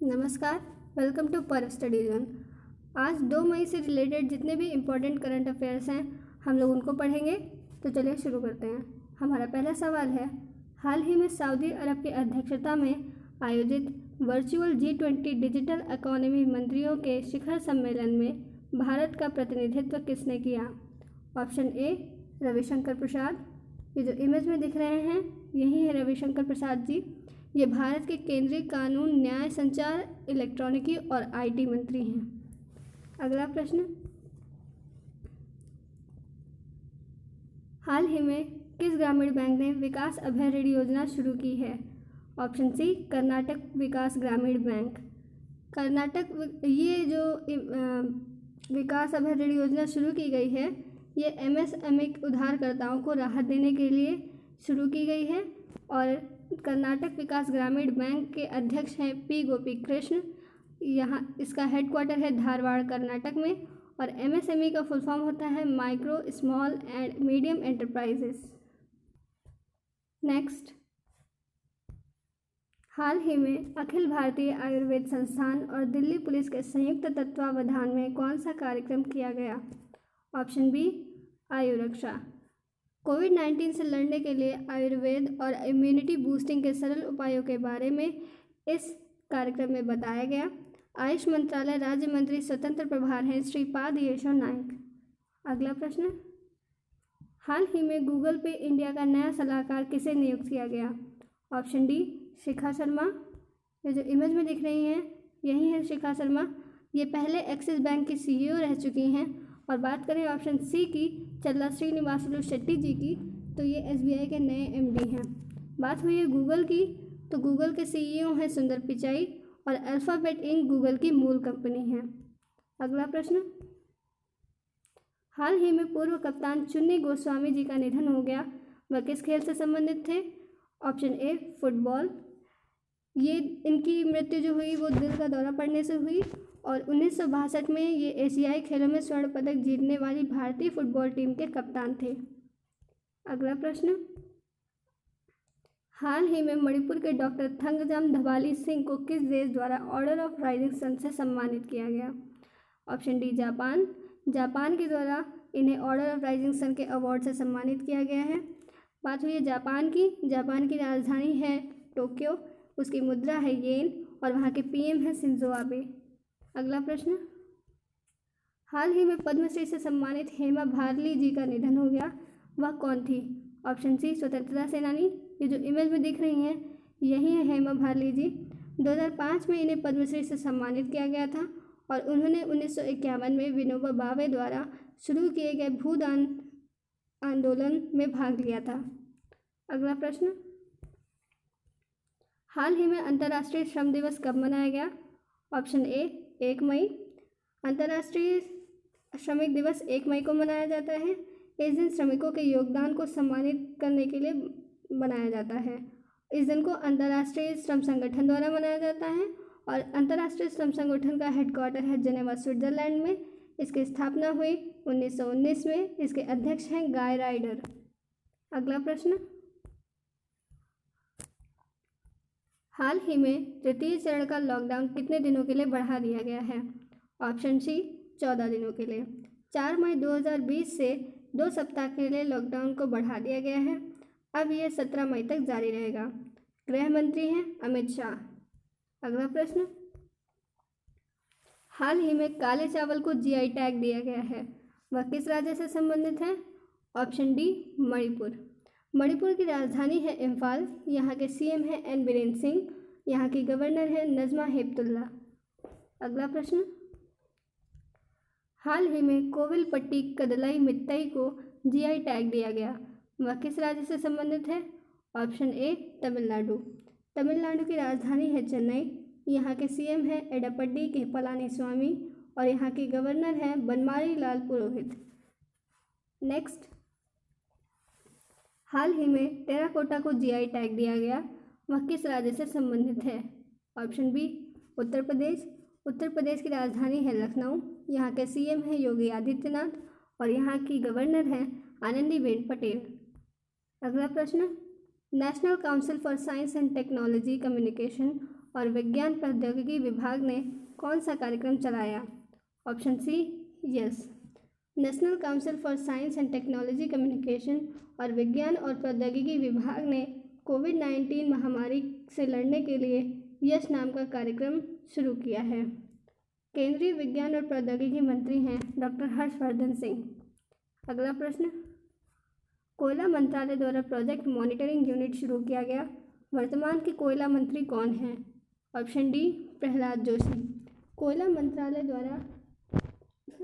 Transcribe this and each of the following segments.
नमस्कार, welcome to पर्व study zone. आज 2 मई से रिलेटेड जितने भी इम्पोर्टेंट करंट अफेयर्स हैं हम लोग उनको पढ़ेंगे। तो चलिए शुरू करते हैं। हमारा पहला सवाल है, हाल ही में सऊदी अरब की अध्यक्षता में आयोजित वर्चुअल G20 डिजिटल इकोनॉमी मंत्रियों के शिखर सम्मेलन में भारत का प्रतिनिधित्व किसने किया? ऑप्शन ए रविशंकर प्रसाद। ये जो इमेज में दिख रहे हैं यही है रविशंकर प्रसाद जी। ये भारत के केंद्रीय कानून, न्याय, संचार, इलेक्ट्रॉनिकी और आईटी मंत्री हैं। अगला प्रश्न, हाल ही में किस ग्रामीण बैंक ने विकास अभय ऋण योजना शुरू की है? ऑप्शन सी कर्नाटक विकास ग्रामीण बैंक। कर्नाटक ये जो विकास अभय ऋण योजना शुरू की गई है ये MSME उधारकर्ताओं को राहत देने के लिए शुरू की गई है और कर्नाटक विकास ग्रामीण बैंक के अध्यक्ष हैं P गोपी कृष्ण। यहाँ इसका हेडक्वार्टर है धारवाड़ कर्नाटक में और MSME का फुल फॉर्म होता है micro small and medium enterprises. Next, हाल ही में अखिल भारतीय आयुर्वेद संस्थान और दिल्ली पुलिस के संयुक्त तत्वावधान में कौन सा कार्यक्रम किया गया? ऑप्शन बी आयु रक्षा। कोविड-19 से लड़ने के लिए आयुर्वेद और इम्यूनिटी बूस्टिंग के सरल उपायों के बारे में इस कार्यक्रम में बताया गया। आयुष मंत्रालय राज्य मंत्री स्वतंत्र प्रभार हैं श्रीपाद येशो नाइक। अगला प्रश्न, हाल ही में गूगल पे इंडिया का नया सलाहकार किसे नियुक्त किया गया? Option D Shikha Sharma. ये जो इमेज में दिख रही हैं यही है शिखा शर्मा। ये पहले एक्सिस बैंक की CEO रह चुकी हैं। और बात करें ऑप्शन सी की चल्ला श्रीनिवासलु शेट्टी जी की तो ये SBI के नए MD हैं। बात हुई है गूगल की तो गूगल के CEO हैं सुंदर पिचाई और अल्फ़ाबेट इंक गूगल की मूल कंपनी है। अगला प्रश्न, हाल ही में पूर्व कप्तान चुन्नी गोस्वामी जी का निधन हो गया। वह किस खेल से संबंधित थे? Option A football. ये इनकी मृत्यु जो हुई वो दिल का दौरा पड़ने से हुई और 1962 में ये एशियाई खेलों में स्वर्ण पदक जीतने वाली भारतीय फुटबॉल टीम के कप्तान थे। अगला प्रश्न, हाल ही में मणिपुर के डॉक्टर थंगजाम धबाली सिंह को किस देश द्वारा ऑर्डर ऑफ राइजिंग सन से सम्मानित किया गया? Option D Japan. जापान के द्वारा इन्हें ऑर्डर ऑफ राइजिंग सन के अवार्ड से सम्मानित किया गया है। बात हुई है जापान की राजधानी है टोक्यो, उसकी मुद्रा है येन और वहाँ के PM है शिंजो आबे। अगला प्रश्न, हाल ही में पद्मश्री से सम्मानित हेमा भारली जी का निधन हो गया। वह कौन थी? ऑप्शन सी स्वतंत्रता सेनानी। ये जो इमेज में दिख रही हैं यही है हेमा भारली जी। 2005 में इन्हें पद्मश्री से सम्मानित किया गया था और उन्होंने 1951 में विनोबा भावे द्वारा शुरू किए गए भूदान आंदोलन में भाग लिया था। अगला प्रश्न, हाल ही में अंतर्राष्ट्रीय श्रम दिवस कब मनाया गया? ऑप्शन ए 1 मई। अंतर्राष्ट्रीय श्रमिक दिवस 1 मई को मनाया जाता है। इस दिन श्रमिकों के योगदान को सम्मानित करने के लिए बनाया जाता है। इस दिन को अंतर्राष्ट्रीय श्रम संगठन द्वारा मनाया जाता है और अंतर्राष्ट्रीय श्रम संगठन का हेडक्वार्टर है जेनेवा स्विट्जरलैंड में। इसकी स्थापना हुई 1919 में। इसके अध्यक्ष हैं गाय राइडर। अगला प्रश्न, हाल ही में तृतीय चरण का लॉकडाउन कितने दिनों के लिए बढ़ा दिया गया है? ऑप्शन सी 14 दिनों के लिए। 4 मई 2020 से 2 सप्ताह के लिए लॉकडाउन को बढ़ा दिया गया है। अब यह 17 मई तक जारी रहेगा। गृह मंत्री हैं अमित शाह। अगला प्रश्न, हाल ही में काले चावल को GI टैग दिया गया है। वह किस राज्य से संबंधित है? Option D Manipur. मणिपुर की राजधानी है इम्फाल। यहाँ के CM हैं N बीरेन्द्र सिंह। यहाँ की गवर्नर है नजमा हेपतुल्ला। अगला प्रश्न, हाल ही में कोविलपट्टी कदलाई मित्तई को GI टैग दिया गया। वह किस राज्य से संबंधित है? ऑप्शन ए तमिलनाडु। तमिलनाडु की राजधानी है चेन्नई। यहाँ के CM हैं एडप्पडी के पलानीस्वामी और यहाँ की गवर्नर हैं बनमारी लाल पुरोहित। नेक्स्ट, हाल ही में टेराकोटा को GI टैग दिया गया। वह किस राज्य से संबंधित है? Option B Uttar Pradesh. उत्तर प्रदेश की राजधानी है लखनऊ। यहाँ के CM हैं योगी आदित्यनाथ और यहाँ की गवर्नर हैं आनंदीबेन पटेल। अगला प्रश्न, national council for science and technology communication और विज्ञान प्रौद्योगिकी विभाग ने कौन सा कार्यक्रम चलाया? Option C yes. National council for science and technology communication और विज्ञान और प्रौद्योगिकी विभाग ने कोविड-19 महामारी से लड़ने के लिए यश नाम का कार्यक्रम शुरू किया है। केंद्रीय विज्ञान और प्रौद्योगिकी मंत्री हैं डॉक्टर हर्षवर्धन सिंह। अगला प्रश्न, कोयला मंत्रालय द्वारा प्रोजेक्ट मॉनिटरिंग यूनिट शुरू किया गया। वर्तमान के कोयला मंत्री कौन हैं? Option D Prahlad Joshi. कोयला मंत्रालय द्वारा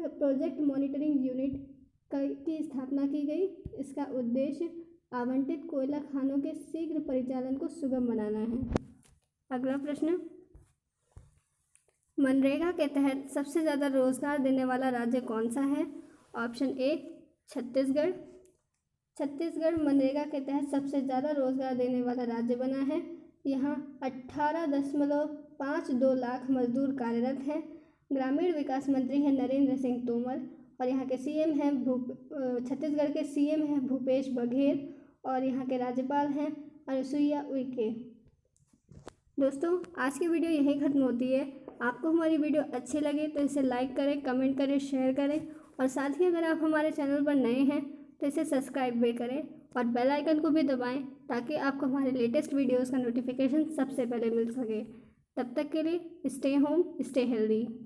प्रोजेक्ट मॉनिटरिंग यूनिट की स्थापना की गई। इसका उद्देश्य आवंटित कोयला खानों के शीघ्र परिचालन को सुगम बनाना है। अगला प्रश्न, मनरेगा के तहत सबसे ज़्यादा रोजगार देने वाला राज्य कौन सा है? Option A Chhattisgarh. छत्तीसगढ़ मनरेगा के तहत सबसे ज़्यादा रोजगार देने वाला राज्य बना है। यहाँ 18.52 लाख मजदूर कार्यरत हैं। ग्रामीण विकास मंत्री हैं नरेंद्र सिंह तोमर और यहाँ के सीएम हैं छत्तीसगढ़ के सीएम हैं भूपेश बघेल और यहाँ के राज्यपाल हैं अनुसुईया उइके। दोस्तों, आज की वीडियो यहीं ख़त्म होती है। आपको हमारी वीडियो अच्छी लगे तो इसे लाइक करें, कमेंट करें, शेयर करें और साथ ही अगर आप हमारे चैनल पर नए हैं तो इसे सब्सक्राइब भी करें और बेल आइकन को भी दबाएं ताकि आपको हमारे लेटेस्ट वीडियोस का नोटिफिकेशन सबसे पहले मिल सके। तब तक के लिए स्टे होम, स्टे हेल्दी।